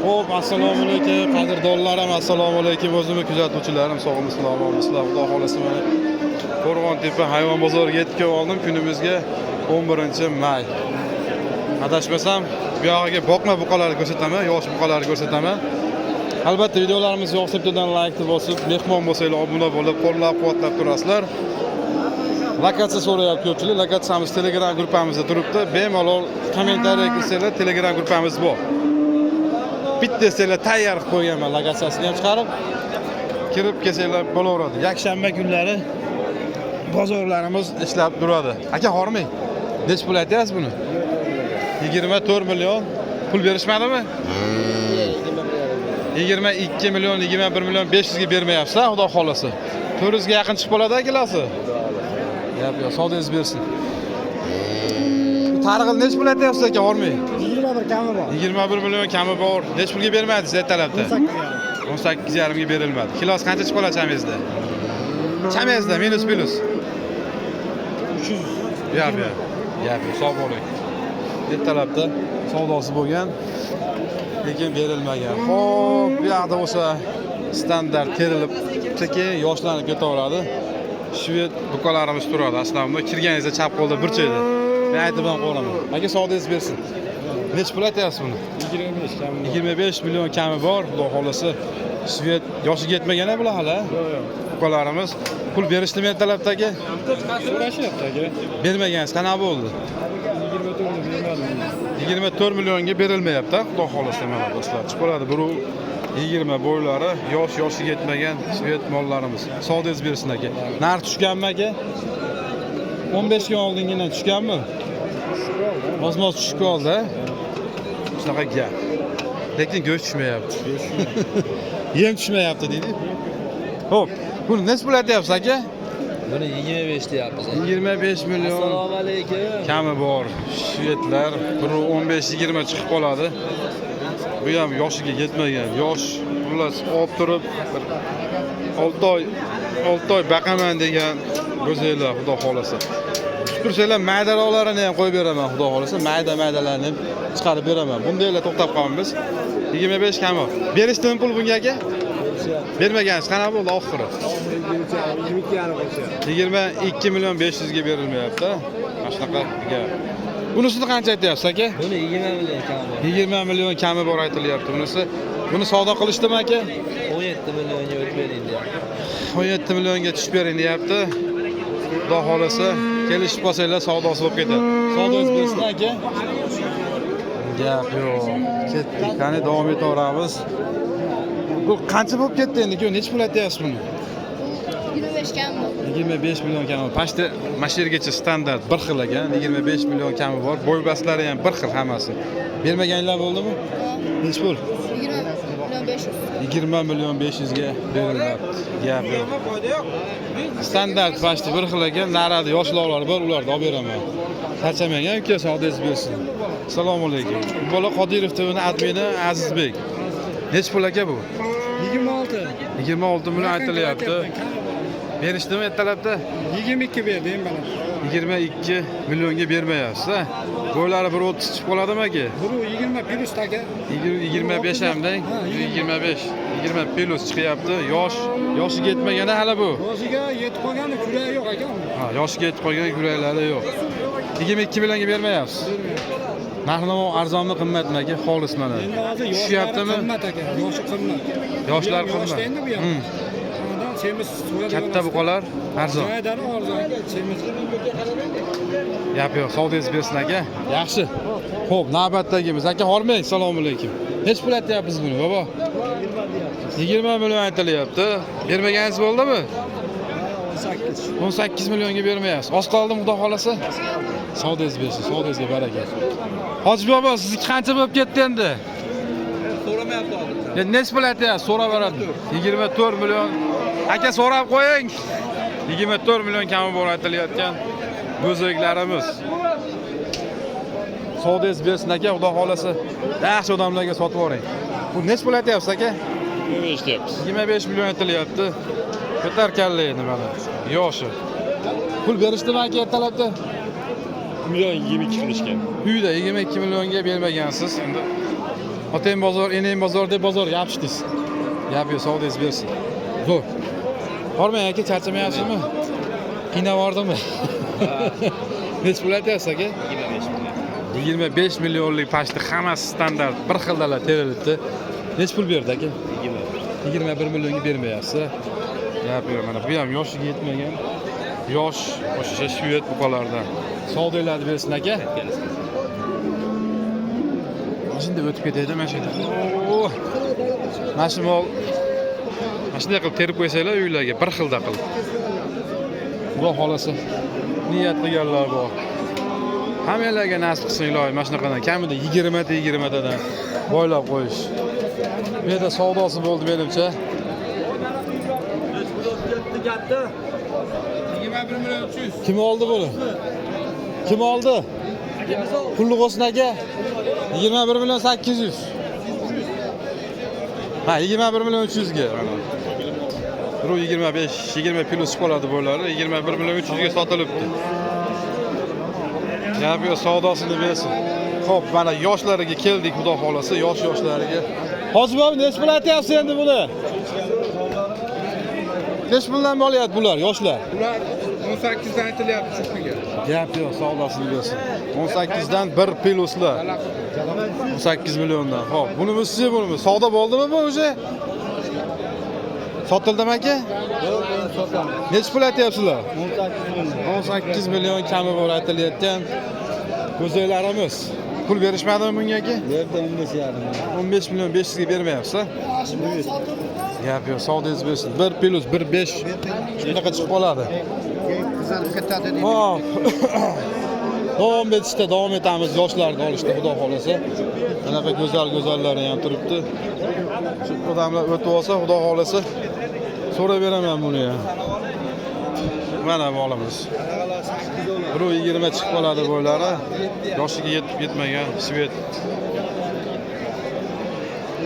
Xo'p, assalomu alaykum, qadrdonlarim, assalomu alaykum, o'zimni kuzatuvchilarim, sog'mi, Xudo xolasa mana Qo'rg'ontepa hayvon bozoriga yetib oldim. Kunimizga 11-may. Adashmasam, bu yog'iga boqma buqalarni ko'rsataman, yosh buqalarni ko'rsataman. Albatta videolarimiz yoqsa bittadan like bosib, mehmon bo'lsanglar, obuna bo'lib, qo'llab-quvvatlab turasizlar. Lokatsiya so'rayapti ko'pchilik. Lokatsiyamiz Telegram gruppamizda turibdi. Bemalol kommentariya qilsanglar, Telegram gruppamiz bor. Bitta desanglar tayyor qilib qo'yganman, lokatsiyasini ham chiqarib kirib kelsanglar bo'laveradi. Yakshanba kunlari bozorlarimiz ishlab turadi. Aka, hormang. Nech pul aytasiz buni? 24 million pul berishmadimi? 22 million, 21 million 500 ga bermayapsiz, xudo xolasa. 400 ga yaqin chiqib qoladi akilasi. Yo'q, savdingiz bersin. Tarig'il nech pul aytayapsiz aka, hormang? 21 kami bor. 21 million kami bor. Nech pulga bermadingiz ertalabda? 18,5 ga berilmadi. Kilosi qancha chiqib qoladi chamangizda? Chamangizda minus plus 300. Yo'q, sog' bo'ling. Ertalabda savdosi bo'lgan, lekin berilmagan. Xo'p, bu yoqda o'sha standart terilib, keyin yoshlanib ketaveradi. Shved buqalarimiz turadi. Aslida kirganingizda chap qo'lda bir joyda. Men aytib ham qo'yaman. Aka, savdingiz bersin. Nech pul aytayapsiz buni? 25 kami. 25 million kami bor, xudo xolasa. Shved yoshiga yetmagan bular hali. Yo'q. Buqalarimiz pul berishdimi ertalabdagi? So'rashyapti aka. Bermagansiz, qanaqa bo'ldi? 24 millionga berilmayapti, xudo xolasa mana do'stlar. Chiqib qoladi. Biri 20 bo'ylari, yoshiga yetmagan shved mollarimiz. Savdingiz bersin aka. Narx tushganmi aka? 15 kun oldingina tushganmi? Ozmoz tushib qoldi. Shunaqa gap. Lekin go'sht tushmayapti. Yem tushmayapti deydi. Xo'p, buni nech pul aytyapsiz aka? Buni 25 deyapmiz. 25 million. Assalomu alaykum. Kami bor. Shvedlar 15-20 chiqib qoladi. Bu ham yoshiga yetmagan. Yosh xullas olib turib 6 oy baqaman degan go'zallar, xudo xolasa. Tursanglar maydaroqlarini ham qo'yib beraman, xudo xolasa. Maydalarni ham chiqarib beraman. Bundaylar to'xtab qolamiz. 25 kami. Berishdimi pul bunga aka? Bermagansiz, qanaqa bo'ldi oxiri? 22 million 500 ga berilmayapti. Mana shunaqa gap. Bunisini qancha aytyapsiz aka? Buni 20 million kami. 20 million kami bor aytilyapti bunisi. Buni savdo qilishdimi aka? 17 millionga o'tib bering deyapti. 17 millionga tushib bering deyapti. Xudo xolasa, kelishib qolsanglar savdosi bo'lib ketadi. Savdongiz bersin aka. Gap yo'q. Ketdik. Qani davom etaveramiz. Bu qancha bo'lib ketdi endi? Nech pul aytyapsiz buni? 25 kami bor. 25 million kami. Pashta mashergacha standart bir xil ekan. 25 million kami bor. Bo'y baslari ham bir xil hammasi. Bermaganlar bo'ldimi? Nech pul? 20 million 500 ga beriladi. Gap yo'q. Standart pashta bir xil ekan. Narada yoshlar bor, ularni olib beraman. Charchamang aka, savdingiz bersin. Assalomu alaykum. Bu bola Qodirov TV'ning admini Azizbek. Nech pul aka bu? 26. 26 million aytilyapti. Berishdimi ertalabda? 22 berdim bana. 22 millionga bermayapsiz. Bo'ylari 1.30 chiqib qoladimi aka? Bu 20 plus taka. 25 hamdang. 25 plus chiqyapti. Yoshiga yetmagan hali bu. Yoshiga yetib qolgan kuragi yo'q ekan. Ha, yoshiga yetib qolgan kuraklari yo'q. 22 millionga bermayapsiz. Narx-navo arzonmi, qimmatmi aka? Xolis mana. Endi hozir Tushyaptimi? Qimmat aka. Yoshi qimmat. Yoshlar qimmat. Endi bu ham. Semiz Katta buqalar arzon. Joydan arzon. Semiz. Gap yo'q, savdingiz bersin aka. Yaxshi. Xo'p, navbatdagimiz aka, hormang. Assalomu alaykum. Hech pul aytyapsiz buni, babo? 20 million aytilyapti. Bermaganingiz bo'ldimi? 18 millionga bermayapsiz. Oz qoldimi, xudo xolasa? Savdingiz bersin, savdingizga baraka. Hoji bobo, sizniki qancha bo'lib ketdi endi? So'ramayapti hozir. Endi nech pul aytyapsiz? So'rab beradi. 24 million. Aka, so'rab qo'ying. 24 million kami bor aytilayotgan go'zaklarimiz. Savdingiz bersin aka, xudo xolasa. Yaxshi odamlarga sotib yuboring. Bu nech pul aytyapsiz aka? 25 deyapsiz. 25 million aytilyapti. Ko'tarkanli endi mana. Yoshi. Pul berishdimi aka ertalabda? Million 22 qilishgan. Uyda 22 millionga bermagansiz. Endi Otang bozor, enang bozor deb bozorga yopishdingiz. Gap yo'q, savdoyingiz bersin. Zo'r. Bormang aka, charchamayapsizmi? Qiynavordimi? Nech pul aytyapsiz aka? 25 millionlik pashti hammasi standart bir xildalar terilibdi. Nech pul berdi aka? 21 millionga bermayapsiz. Gap yo'q, mana bu ham yoshiga yetmagan. Yosh, o'sha shved buqalardan. Savdoylarni bersin aka. Mashina o'tib ketadi mashina. Oh! Mashimol. Mashina qilib terib qo'ysanglar uylarga bir xilda qilib. Xudo xolasa niyat qilganlar bor. Hammalarga nasib qilsin iloyim, mana shunaqadan kamida 20 tadan boylab qo'yish. Bu yerda savdosi bo'ldi menimcha. 21 million 300. Kim oldi buni? Kim oldi? Pulli qo'sin aka. 21 million 800. Ha, 21 million 300 ga. Bu 20 plus qoladi bo'ladi. 21 million 300 ga sotilibdi. Gap yo'q, savdosini bersin. Xo'p, mana yoshlariga keldik, xudo xolasa, yoshlariga. Hozir bobi nech pul aytyapsiz endi buni? Nech puldan olyapti bular, yoshlar? Ular 18 dan aytilyapti shu kunga. Gap yo'q, savdosini bersin. 18 dan 1 pluslar. 18 milliondan. Xo'p, bunimizchi bunimiz. Savdo bo'ldimi bu o'zi? Sotildimi aka? Yo'q, men sotaman. Nech pul aytyapsizlar? 18 million. 18 million kami bor aytilayotgan go'zaylarimiz. Pul berishmadimi bunga aka? Yerda 15,5. 15 million 500 ga bermayapsiz. Gap yo'q, savdongiz bersin. 1 plus 1 5 shunaqa chiqib qoladi. Hop. Davom etamiz yoshlarni olishda, xudo xolasa. Bunaqa go'zallar ham turibdi. Shu odamlar o'tib olsa, xudo xolasa so'rab beraman buni ham. Mana bolamiz. 120 chiqib qoladi bo'ylari. Yoshiga yetib yetmagan svet.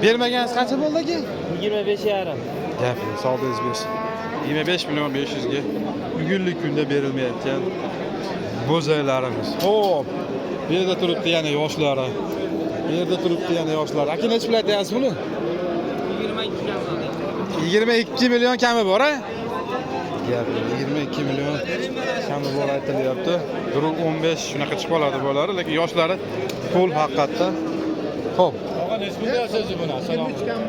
Bermagansiz qancha bo'ldi aka? 25,5. Gap, savdongiz bersin. 25 million 500 ga bugunlik kunda berilmayotgan bo'zaylarimiz. Xo'p. Bu yerda turibdi yana yoshlari. Bu yerda turibdi yana yoshlar. Aka nech pul aytyapsiz buni? 22 million kami bor, a? Gap, 22 million kami bor aytilyapti. 15 shunaqa chiqib qoladi bo'lar, lekin yoshlari to'l haqiqatda. Xo'p. Og'a nech pul berasiz buni? Assalomu alaykum.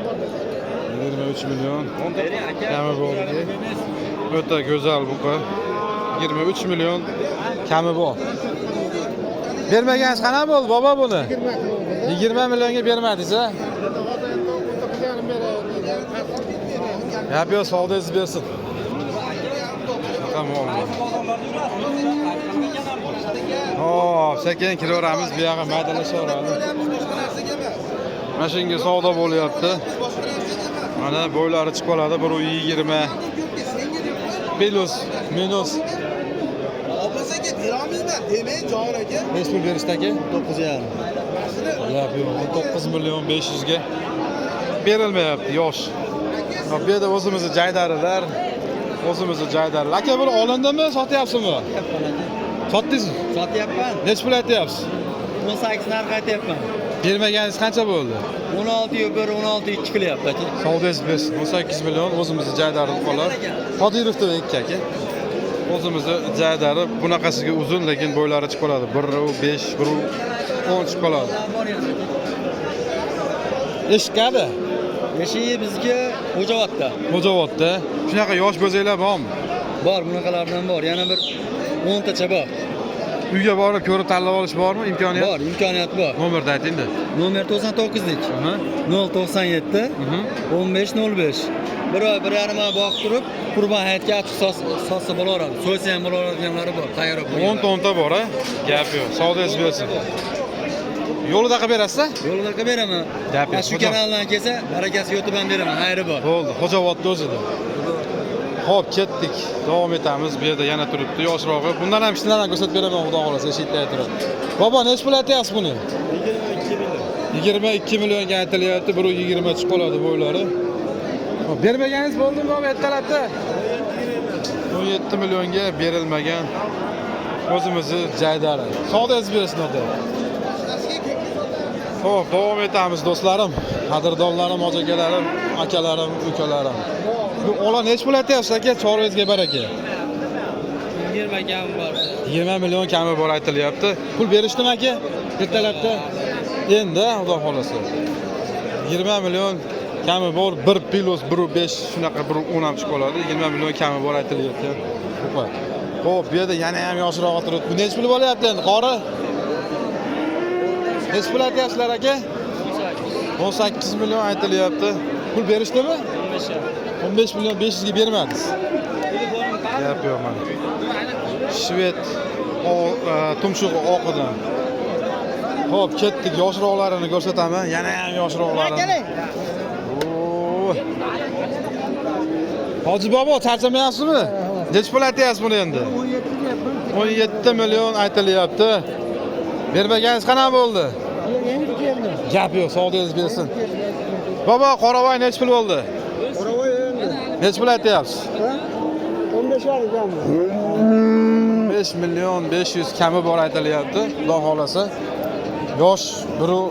23 million kami bor. O'ta go'zal buqa. 23 million kami bor. Bermagansiz qana bo'ldi baba buni? 20 millionga bermadingiz, a? Gap yo'q, savdongiz bersin. Tamam. Hop, sekin kiraveramiz, bu yoqqa maydalashaveramiz. Mana shunga savdo bo'lyapti. Mana bo'ylari chiqib qoladi, 120 plus minus. Olmasaga beramizmi? Demang Javohir aka. Nech pul berishdi aka? 9,5. Gap yo'q, 19 million 500 ga berilmayapti yosh. Hop, bu yerda o'zimizni jaydarilar. O'zimizni jaydarilar. Aka buni olindimi, sotyapsizmi? Sotdingizmi? Sotyapman. Nech pul aytyapsiz? 18 narx aytyapman. Bermaganingiz qancha bo'ldi? 16 yo 1 16 2 qilyapti aka. Savdongiz bersin. 18 million o'zimizni jaydarib qoladi. Qodirovda ikki aka. O'zimizni jaydarib bunaqasiga uzun, lekin bo'ylari chiqib qoladi. 1.5, 1.10 chiqib qoladi. Eshikadi. Eshigi bizga Xo'javodda. Xo'javodda. Shunaqa yosh bo'zaylar bormi? Bor, bunaqalardan bor. Yana bir 10 tacha bor. Uyga borib ko'rib tanlab olish bormi? Imkoniyat? Bor, imkoniyat bor. Nomerni ayting-da. Nomer 99lik. 097 1505. Bir oy, bir yarim oy boqib turib, Qurban hayitga achchiq sotsa bo'laveradi. So'ysa ham bo'laveradiganlari bor. Tayyorlab qo'ygan. 10 tonta bor, a? Gap yo'q. Savdongiz bersin. Yo'lida qilib berasiz-a? Yo'lda qilib beraman. Gap yo'q. Shu kanaldan kelsa, harakasi yo'tib ham beraman. Xayri bor. Bo'ldi. Xo'javodda o'zida. Xo'p, ketdik. Davom etamiz. Bu yerda yana turibdi yoshrog'i. Bundan ham ishlarni ko'rsatib beraman, xudo xolasa, eshitib turib. Baba, nech pul aytyapsiz buni? 22 millionga aytilyapti. 1.20 chiqib qoladi bo'ylari. Xo'p, bermaganingiz bo'ldimi baba ertalabda? 17 millionga berilmagan o'zimizni jaydari. Savdongiz bersin ota. Xo'p, davom etamiz do'stlarim, qadrdonlarim, ojagalarim, akalarim, ukalarim. Bu ola nech pul aytyapsiz aka? Chorvangizga baraka. 20 kam bor. 20 million kami bor aytilyapti. Pul berishdimi aka? Ertalabda. Endi xudo xolasa. 20 million kami bor, 1 plus 1.5 shunaqa 1.10 ham chiqib qoladi. 20 million kami bor aytilyapti. Xo'p, bu yerda yana ham yoshroq turibdi. Bu nech pul bo'lyapti endi? Qori? Nech pul aytyapsizlar aka? 18 million aytilyapti. Pul berishdimi? 15 million 500 ga bermadingiz. Gap yo'q mana. Shved tumshuq oqidan. Xo'p, ketdik, yoshroqlarini ko'rsataman. Yana ham yoshroqlarini. Hoji bobo, charchamayapsizmi? Nech pul aytyapsiz buni endi? 17 million aytilyapti. Bermaganingiz qana bo'ldi? Gap yo'q, savdoyingiz bersin. Bobo, qoravoy nech pul bo'ldi? Qoravoy endi. Nech pul aytyapsiz? 15 var ekanmi? 5 million 500 kami bor aytilyapti. Xudo xolasa. Yosh biru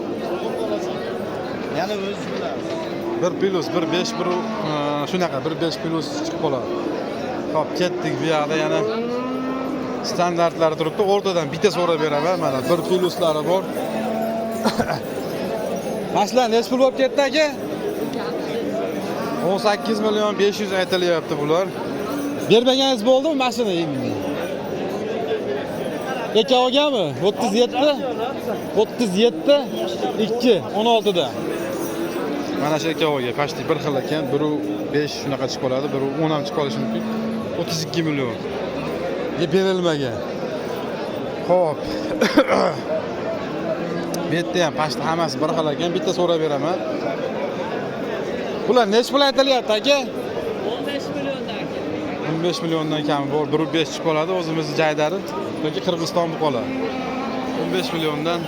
Yana o'zi bilan. 1 plus 1.5 bir shunaqa 1.5 plus chiqib qoladi. Xo'p, ketdik bu yoqda yana standartlari turibdi. O'rtadan bitta so'rab beraman. Mana 1 pluslari bor. Maslan nech pul bo'lib ketdi aka? 18 million 500 aytilyapti bular. Bermaganingiz bo'ldimi mashina endi? Aka olganmi? 37 37 2 16 da. Mana shu ikkoviga pashti bir xil ekan, 1.5 shunaqa chiqib qoladi, 1.10 ham chiqib qolishi mumkin. 32 million. Ga berilmagan. Xo'p. Bu yerda ham pashti hammasi bir xil ekan, bitta so'rab beraman. Bular nech pul aytilyapti aka? 15 milliondan aka. 15 milliondan kami bor, 1.5 chiqib qoladi, o'zimizni jaydari yoki Qirg'iziston bu qoladi. 15 milliondan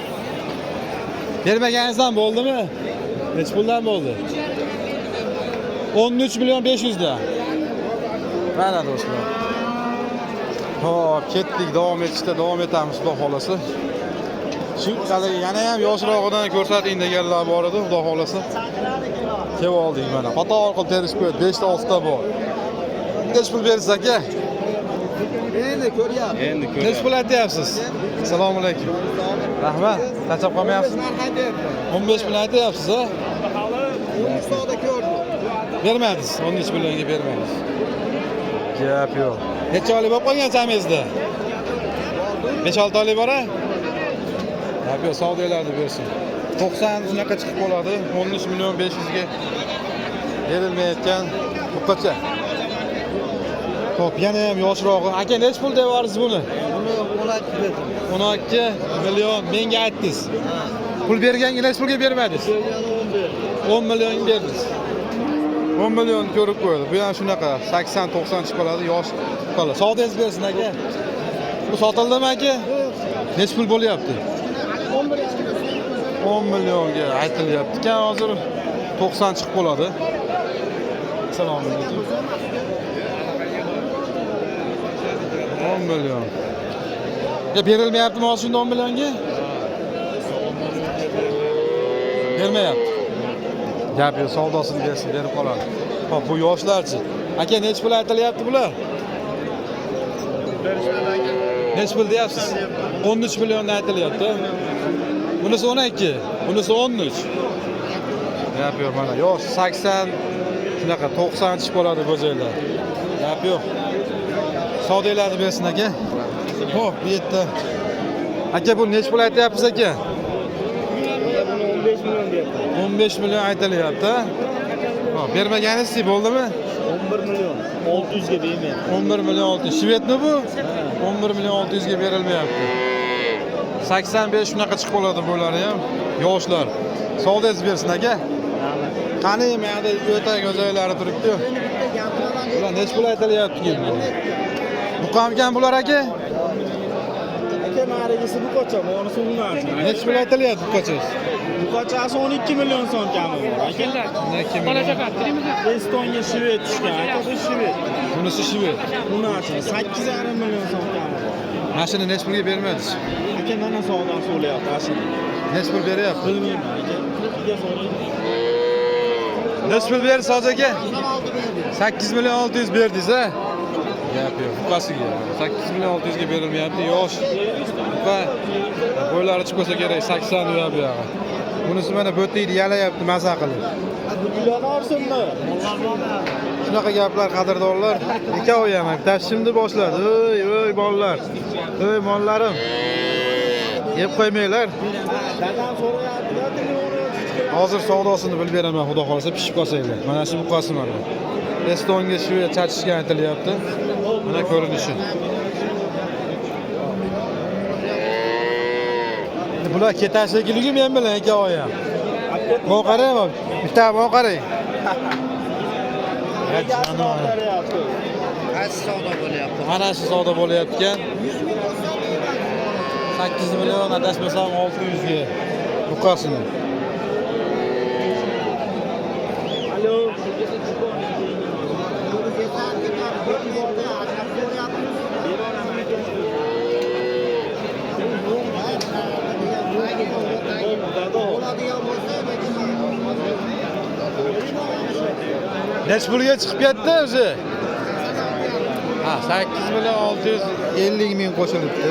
bermaganingizdan bo'ldimi? Nech puldan bo'ldi? 13 million 500 da. Mana do'stlar. Xo'p, ketdik, davom etamiz, xudo xolasa. Shu yana ham yoshroqdan ko'rsating deganlar bor edi, xudo xolasa. Kelib oldik mana. Qator qilib terishib qo'ydi, 5 ta 6 ta bor. Nech pul bersiz aka? Endi ko'ryapmiz. Nech pul aytyapsiz? Assalomu alaykum. Rahmat. Tachab qolmayapsiz? 15 million aytyapsiz, ha? O'zbekistonda ko'rdim. Bermadingiz, 13 millionga bermadingiz. Gap yo'q. Necha oylik bo'lib qolgan chamangizda? 5-6 oylik bor-a? Gap yo'q, savdolarni bersin. 90 shunaqa chiqib qoladi, 13 million 500 ga berilmayotgan buqacha. Xo'p, yana ham yoshroq. Aka, nech pul deyapsiz buni? Buni 16 dedim. 12 million menga aytdingiz. Pul berganga nech pulga bermadingiz? 10 million berdingiz. 10 million ko'rib qo'ydi. Bu ham shunaqa 80-90 chiqib qoladi, yosh qoladi. Savdoyingiz bersin aka. Bu sotildimi aka? Nech pul bo'lyapti? 10 millionga aytilyapti. Kan hozir 90 chiqib qoladi. Assalomu alaykum. 10 million. Ya berilmayaptimi hozir shunda 10 millionga? Bermayapti. Gap yo'q, savdosini bersin, berib qoladi. Xo'p, bu yoshlarchi. Aka, nech pul aytilyapti bular? Nech pul deyapsiz? 13 million aytilyapti. Bunisi 12, bunisi 13. Gap yo'q mana. Yosh 80 shunaqa 90 chiqib qoladi bu joylar. Gap yo'q. Savdolarni bersin aka. Xo'p, bu yerda. Aka, bu nech pul aytyapsiz aka? 15 million deyapti. 15 million aytilyapti. Xo'p, bermaganingiz bo'ldimi? 11 million 600 ga bermayapti. 11 million 600. Shvedmi bu? 11 million 600 ga berilmayapti. 85 shunaqa chiqib qoladi bo'lari ham. Yoshlar. Savdoyingiz bersin aka. Qani, menda o'ta go'zallari turibdi. Bular nech pul aytilyapti? Bu qamgan bular aka? Aka, narigisi bu qocha, buni so'nglarchi. Nech pul aytilyapti bu qochasi? Bu qochasi 12 million so'm kami bor. Akalar, 12 million. Estonga shved tushgan. Aka, bu shved. Bunisi shved. Bunachi 8,5 million so'm kami bor. Mashina nech pulga bermadingiz? Aka, mana savdo so'layapti mashina. Necha pul beryapti? Bilmayman aka. Sizga so'rayman. Necha pul berdi Soz aka? 8 million 600 berdingiz a? Gap yo'q. Buqasiga. 8 million 600 ga berilmayapti. Yosh. Buqa bo'ylari chiqib bo'lsa kerak 80 deyapti bu yog'i. Bunisi mana bo'tiydi yalayapti maza qilib. Uylana olsinmi? Shunaqa gaplar qadrdonlar. Ikkovi ham tashimni boshladi. Oy bolalar. Oy mollarim. Yeb qo'ymanglar. Dadam so'rayapti-da, telefonni Hozir savdosini bilib beraman, xudo xolasa pishib qolsanglar. Mana shu buqasi mana. Estonga shu chachishga aytilyapti. Mana ko'rinishi. Bular ketashligiligi men bilan ikkovi ham. Bu qarang, bitta bu qarang. beryapti. Mana shu savdo bo'layapti ekan. 8 million adashmasam 600 ga buqasini. Alo. Necha pulga chiqib ketdi o'zi? Ha, 8 million 650 ming qo'shilibdi.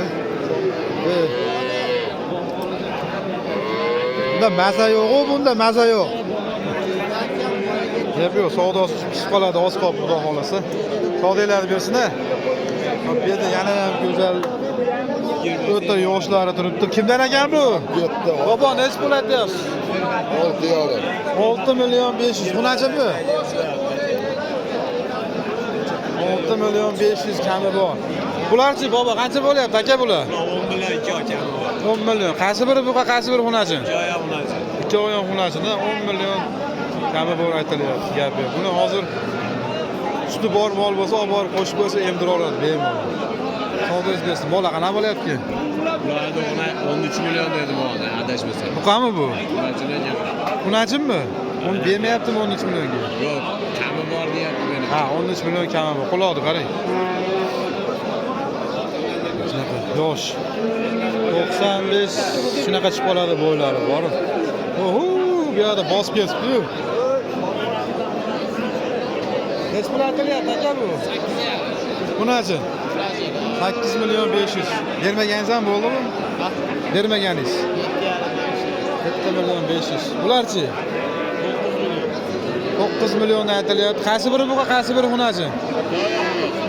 Bunda maza yo'q-ku, bunda maza yo'q. Gap yo'q, savdosi pishib qoladi, oz qolib xudo xolasa. Savdolarni bersin-a. Hop, bu yerda yana ham go'zal o'ta yoshlari turibdi. Kimdan ekan bu? Bobo, necha pul aytyapsiz? 6 million 500. Xunachimi? 6 million 500 kami bor. Bularchi bobo qancha bo'lyapti aka bular? 10 million 2 aka. 10 million. Qaysi biri buqa, qaysi biri xunachi? Joya unachi. Ikkovi ham xunachida 10 million kami bor aytilyapti. Gap yo'q. Buni hozir suti bor mol bo'lsa, olib borib qo'shib qo'ysa emdira oladi bemalol. Savdoz bersin. Bola qana bo'lyapti? Bularni 13 million dedi bu hozir adashmasam. Buqami bu? Bularchilar Xunachimi? Uni bermayaptimi 13 millionga? yo'q, kami bor deyapti meni. Ha, 13 million kami bor. Quloqni qarang. Shunaqa yosh. 95 shunaqa chiqib qoladi bo'ylari bor. Oho, bu yerda bosib ketibdi-yu. Necha pul aytilyapti aka bu? 8 Bunachi? 8 million 500. Bermaganingiz ham bo'ldimi? Bermaganingiz. 7 million 500. Bularchi? 9 million aytilyapti. Qaysi biri buqa, qaysi biri xunachi?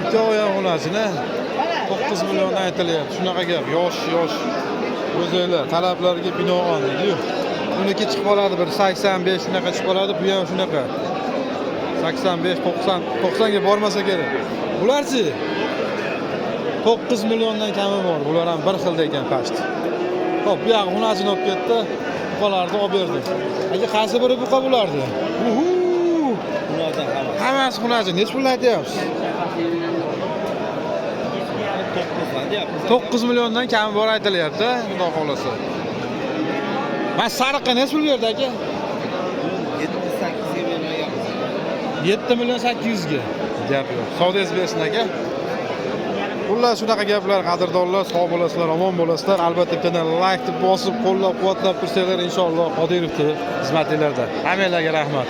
Ikkovi ham xunachi-na. 9 million aytilyapti. Shunaqa gap, yosh. O'zinglar talablarga binoan deydi-yu. Uniki chiqib qoladi bir 85 shunaqa chiqib qoladi, bu ham shunaqa. 85, 90 ga bormasa kerak. Bularchi? 9 milliondan kami bor. Bular ham bir xilda ekan past. Xo'p, bu yoq xunachini olib ketdi. Buqalarni olib berdi. Aka qaysi biri buqa bulardi? Unadan xalos. Hammasi xunachi. Necha pul aytyapsiz? 9 milliondan kami bor aytilyapti, xudo xolasa. Mana sariqqa necha pul berdi aka? 7-8 ga bermayapmiz. 7 million 800 ga. Gap yo'q. Savdoz bersin aka. Xullas shunaqa gaplar, qadrdonlar, sog' bo'lasizlar, omon bo'lasizlar. Albatta bittadan like deb bosib, qo'llab-quvvatlab tursanglar inshaalloh Qodirovning xizmatlarida. Hammalarga rahmat.